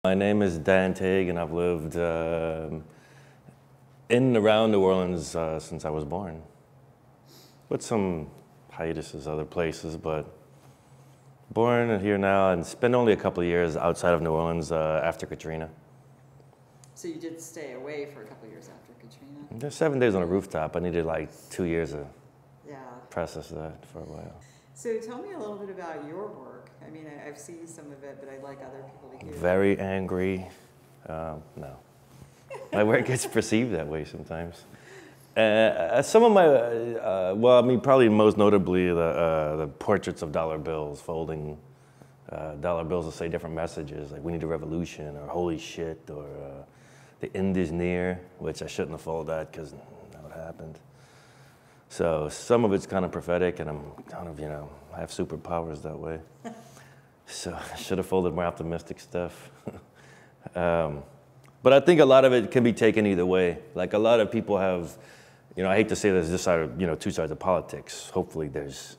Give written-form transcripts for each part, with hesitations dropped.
My name is Tague, and I've lived in and around New Orleans since I was born. With some hiatuses other places, but born here now and spent only a couple of years outside of New Orleans after Katrina. So you did stay away for a couple of years after Katrina? There's 7 days on a rooftop. I needed like 2 years to process that for a while. So tell me a little bit about your work. I mean, I've seen some of it, but I'd like other people to hear. Very angry. No. My work gets perceived that way sometimes. Some of my, well, I mean, probably most notably the portraits of dollar bills, folding dollar bills to say different messages, like we need a revolution, or holy shit, or the end is near, which I shouldn't have folded that because that would happened. So some of it's kind of prophetic, and I'm kind of, I have superpowers that way. So I should have folded more optimistic stuff. But I think a lot of it can be taken either way. Like a lot of people have, I hate to say there's this side of, two sides of politics. Hopefully there's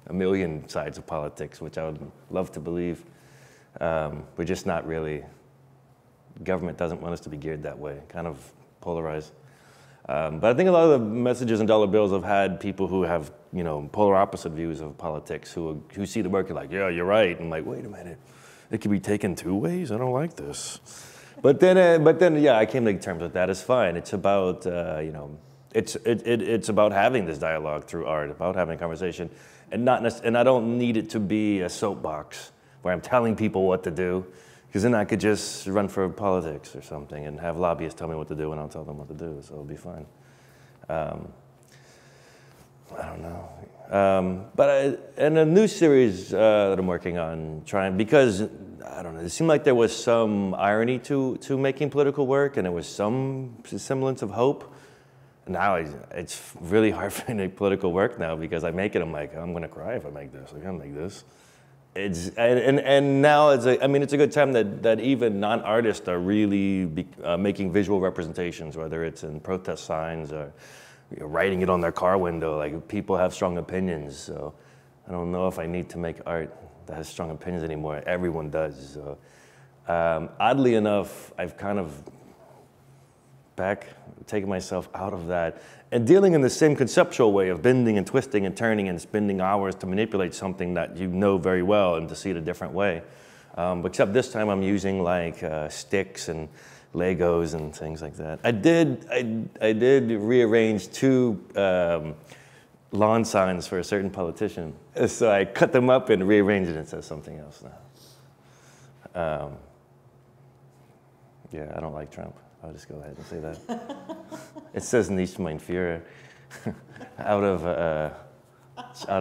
a million sides of politics, which I would love to believe. We're just not really, government doesn't want us to be geared that way, kind of polarized. But I think a lot of the messages in dollar bills have had people who have, polar opposite views of politics, who see the work and like, yeah, you're right. And I'm like, wait a minute, it can be taken 2 ways? I don't like this. But then, yeah, I came to terms with that. It's fine. It's about, it's about having this dialogue through art, about having a conversation, and I don't need it to be a soapbox where I'm telling people what to do, because then I could just run for politics or something and have lobbyists tell me what to do, and I'll tell them what to do, so it'll be fine. I don't know. In a new series that I'm working on, because, I don't know, it seemed like there was some irony to making political work, and there was some semblance of hope. Now it's really hard for me to make political work now, because I make it, I'm like, I'm gonna cry if I make this, I can't make this. And now it's a good time that even non-artists are really making visual representations, whether it's in protest signs or writing it on their car window. Like, people have strong opinions, so I don't know if I need to make art that has strong opinions anymore. Everyone does. So, oddly enough, I've kind of taking myself out of that and dealing in the same conceptual way of bending and twisting and turning and spending hours to manipulate something that you know very well and to see it a different way. Except this time I'm using like sticks and Legos and things like that. I did rearrange 2 lawn signs for a certain politician. So I cut them up and rearranged it and it says something else now. Yeah, I don't like Trump. I'll just go ahead and say that. It says Nicht mein Führer out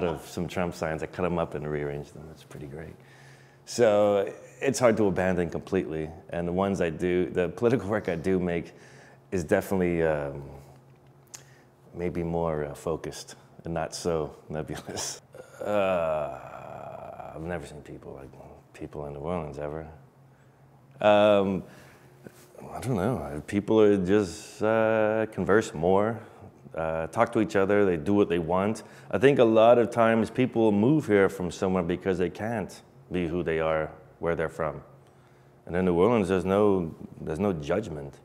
of some Trump signs. I cut them up and rearranged them. It's pretty great. So it's hard to abandon completely. And the ones I do, the political work I do make is definitely maybe more focused and not so nebulous. I've never seen people in New Orleans ever. I don't know. People are just converse more, talk to each other, they do what they want. I think a lot of times people move here from somewhere because they can't be who they are, where they're from. And in New Orleans, there's no judgment.